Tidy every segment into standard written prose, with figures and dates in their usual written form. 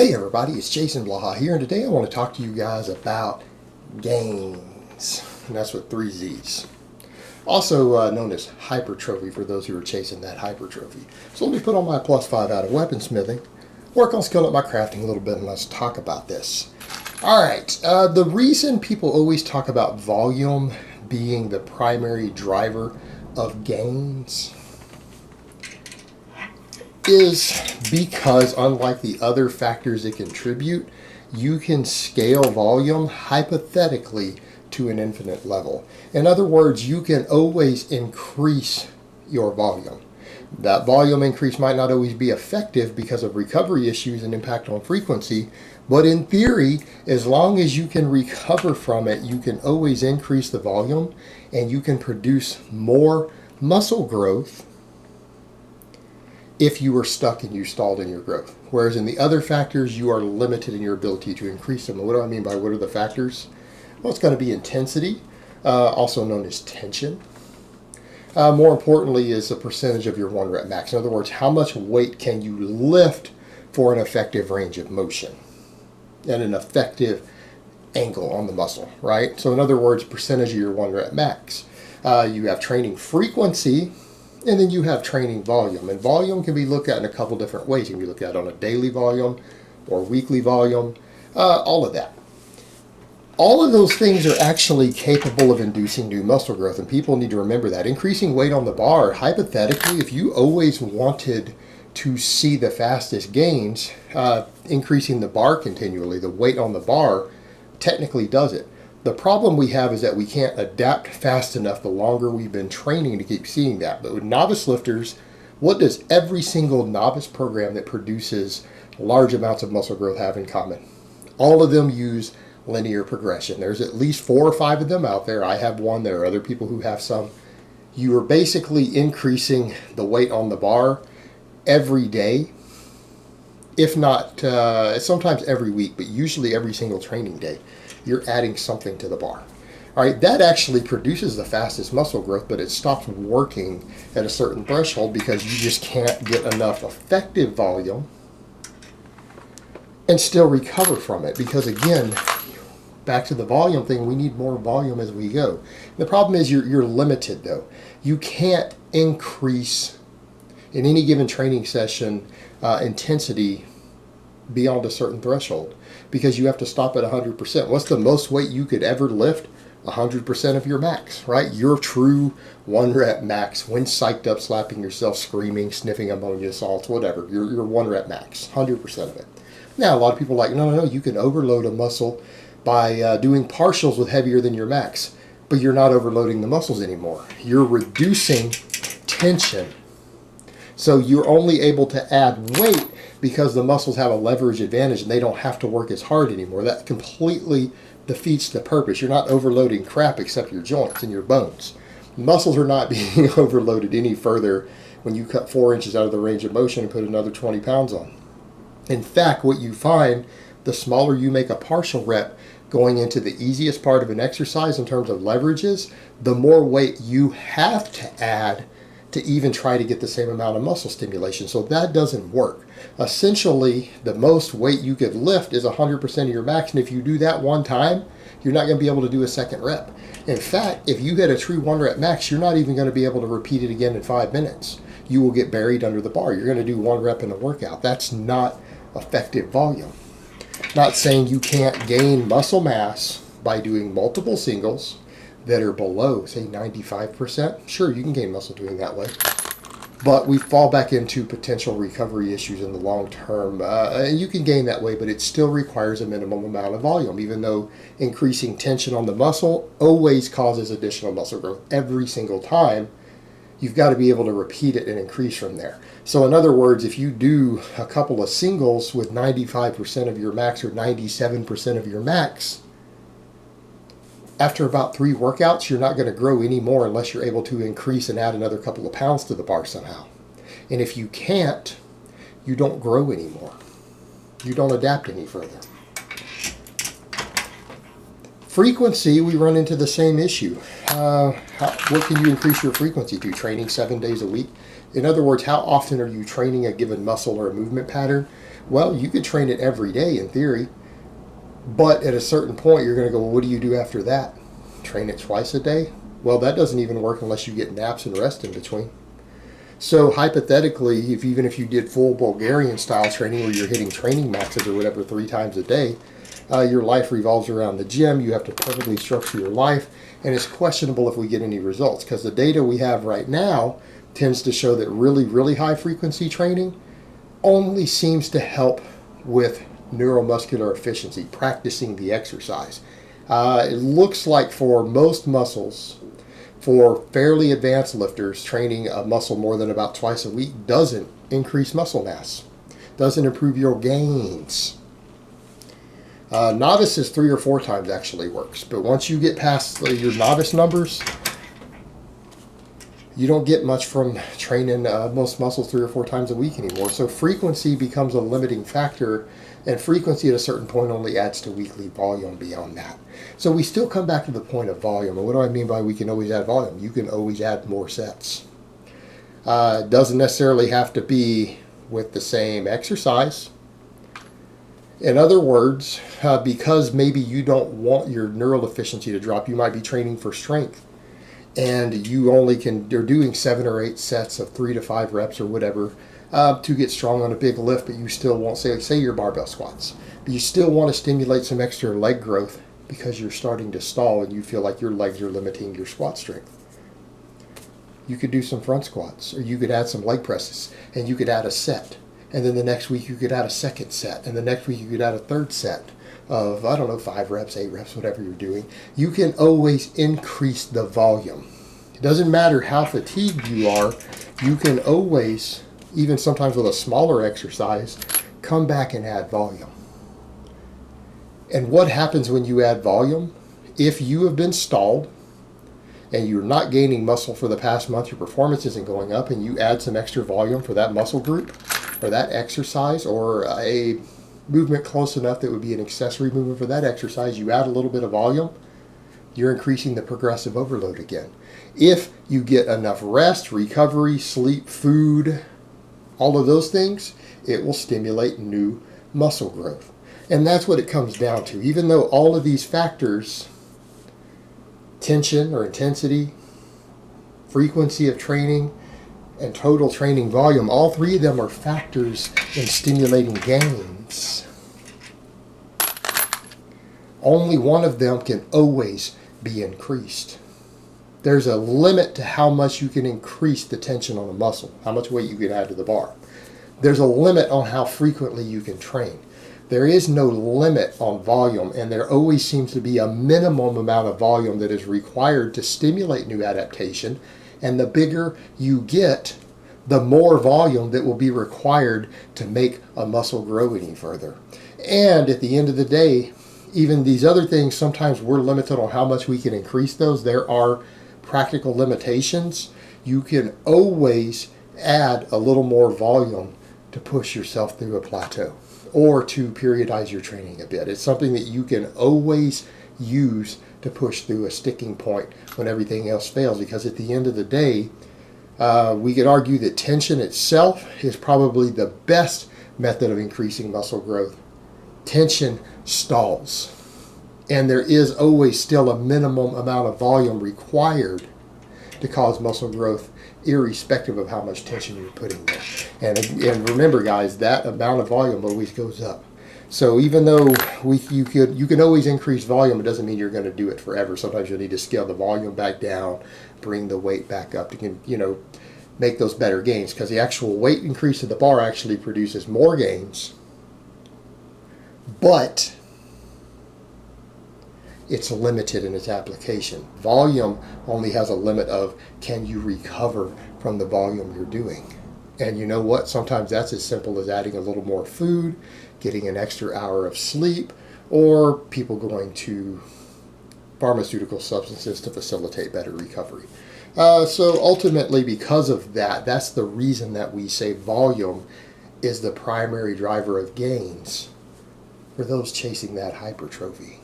Hey everybody, it's Jason Blaha here, and today I want to talk to you guys about Gainzzz, and that's with 3 Z's. Also known as hypertrophy for those who are chasing that hypertrophy. So let me put on my +5 out of weaponsmithing, work on skilling up my crafting a little bit, and let's talk about this. Alright, the reason people always talk about volume being the primary driver of Gainzzz is because, unlike the other factors that contribute, you can scale volume hypothetically to an infinite level. In other words, you can always increase your volume. That volume increase might not always be effective because of recovery issues and impact on frequency, but in theory, as long as you can recover from it, you can always increase the volume and you can produce more muscle growth if you were stuck and you stalled in your growth. Whereas in the other factors, you are limited in your ability to increase them. And what do I mean by what are the factors? Well, it's going to be intensity, also known as tension. More importantly is the percentage of your 1 rep max. In other words, how much weight can you lift for an effective range of motion and an effective angle on the muscle, right? So in other words, percentage of your 1 rep max. You have training frequency, and then you have training volume. And volume can be looked at in a couple different ways. You can be looked at on a daily volume or weekly volume, all of that. All of those things are actually capable of inducing new muscle growth, and people need to remember that. Increasing weight on the bar, hypothetically, if you always wanted to see the fastest gains, increasing the bar continually, the weight on the bar, technically does it. The problem we have is that we can't adapt fast enough the longer we've been training to keep seeing that. But with novice lifters, what does every single novice program that produces large amounts of muscle growth have in common? All of them use linear progression. There's at least 4 or 5 of them out there. I have one. There are other people who have some. You are basically increasing the weight on the bar every day, if not sometimes every week, but usually every single training day. You're adding something to the bar. All right, that actually produces the fastest muscle growth, but it stops working at a certain threshold because you just can't get enough effective volume and still recover from it. Because again, back to the volume thing, we need more volume as we go. The problem is you're limited though. You can't increase in any given training session intensity beyond a certain threshold because you have to stop at 100%. What's the most weight you could ever lift? 100% of your max, right? Your true 1 rep max when psyched up, slapping yourself, screaming, sniffing ammonia salts, whatever. Your 1 rep max, 100% of it. Now, a lot of people are like, no, you can overload a muscle by doing partials with heavier than your max, but you're not overloading the muscles anymore. You're reducing tension. So you're only able to add weight because the muscles have a leverage advantage and they don't have to work as hard anymore. That completely defeats the purpose. You're not overloading crap except your joints and your bones. Muscles are not being overloaded any further when you cut 4 inches out of the range of motion and put another 20 pounds on. In fact, what you find, the smaller you make a partial rep going into the easiest part of an exercise in terms of leverages, the more weight you have to add to even try to get the same amount of muscle stimulation. So that doesn't work. Essentially, the most weight you could lift is 100% of your max, and if you do that one time, you're not going to be able to do a second rep. In fact, if you hit a true 1 rep max, you're not even going to be able to repeat it again in 5 minutes. You will get buried under the bar. You're going to do 1 rep in a workout. That's not effective volume. Not saying you can't gain muscle mass by doing multiple singles that are below, say, 95%. Sure, you can gain muscle doing that way. But we fall back into potential recovery issues in the long term. And you can gain that way, but it still requires a minimum amount of volume, even though increasing tension on the muscle always causes additional muscle growth every single time. You've got to be able to repeat it and increase from there. So in other words, if you do a couple of singles with 95% of your max or 97% of your max, after about 3 workouts, you're not going to grow anymore unless you're able to increase and add another couple of pounds to the bar somehow. And if you can't, you don't grow anymore. You don't adapt any further. Frequency, we run into the same issue. What can you increase your frequency to? Training 7 days a week? In other words, how often are you training a given muscle or a movement pattern? Well, you could train it every day in theory, but at a certain point, you're going to go, well, what do you do after that? Train it twice a day? Well, that doesn't even work unless you get naps and rest in between. So hypothetically, even if you did full Bulgarian style training where you're hitting training maxes or whatever 3 times a day, your life revolves around the gym. You have to perfectly structure your life, and it's questionable if we get any results because the data we have right now tends to show that really, really high frequency training only seems to help with neuromuscular efficiency, practicing the exercise. It looks like for most muscles, for fairly advanced lifters, training a muscle more than about twice a week doesn't increase muscle mass, doesn't improve your gains. Novices 3 or 4 times actually works, but once you get past your novice numbers, you don't get much from training most muscles 3 or 4 times a week anymore. So frequency becomes a limiting factor, and frequency at a certain point only adds to weekly volume beyond that. So we still come back to the point of volume. And what do I mean by we can always add volume? You can always add more sets. It doesn't necessarily have to be with the same exercise. In other words, because maybe you don't want your neural efficiency to drop, you might be training for strength, and you only you're doing 7 or 8 sets of 3 to 5 reps or whatever to get strong on a big lift, but you still want, say your barbell squats, but you still want to stimulate some extra leg growth because you're starting to stall and you feel like your legs are limiting your squat strength. You could do some front squats, or you could add some leg presses, and you could add a set. And then the next week you could add a second set. And the next week you could add a third set of, 5 reps, 8 reps, whatever you're doing. You can always increase the volume. It doesn't matter how fatigued you are. You can always, even sometimes with a smaller exercise, come back and add volume. And what happens when you add volume? If you have been stalled and you're not gaining muscle for the past month, your performance isn't going up, and you add some extra volume for that muscle group, or that exercise, or a movement close enough that would be an accessory movement for that exercise, you add a little bit of volume, you're increasing the progressive overload again. If you get enough rest, recovery, sleep, food, all of those things, it will stimulate new muscle growth. And that's what it comes down to. Even though all of these factors, tension or intensity, frequency of training, and total training volume, all 3 of them are factors in stimulating gains. Only one of them can always be increased. There's a limit to how much you can increase the tension on a muscle, how much weight you can add to the bar. There's a limit on how frequently you can train. There is no limit on volume, and there always seems to be a minimum amount of volume that is required to stimulate new adaptation. And the bigger you get, the more volume that will be required to make a muscle grow any further. And at the end of the day, even these other things, sometimes we're limited on how much we can increase those. There are practical limitations. You can always add a little more volume to push yourself through a plateau or to periodize your training a bit. It's something that you can always use to push through a sticking point when everything else fails, because at the end of the day, we could argue that tension itself is probably the best method of increasing muscle growth. Tension stalls, and there is always still a minimum amount of volume required to cause muscle growth, irrespective of how much tension you're putting there. And remember, guys, that amount of volume always goes up. So even though you can always increase volume, it doesn't mean you're going to do it forever. Sometimes you'll need to scale the volume back down, bring the weight back up to make those better gains, because the actual weight increase of the bar actually produces more gains, but it's limited in its application. Volume only has a limit of, can you recover from the volume you're doing? And you know what? Sometimes that's as simple as adding a little more food, getting an extra hour of sleep, or people going to pharmaceutical substances to facilitate better recovery. So ultimately, because of that, that's the reason that we say volume is the primary driver of gains for those chasing that hypertrophy.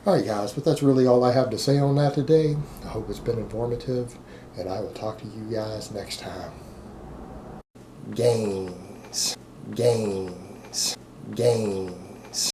All right, guys, but that's really all I have to say on that today. I hope it's been informative, and I will talk to you guys next time. Gainzzz. Gainzzz. Gainzzz.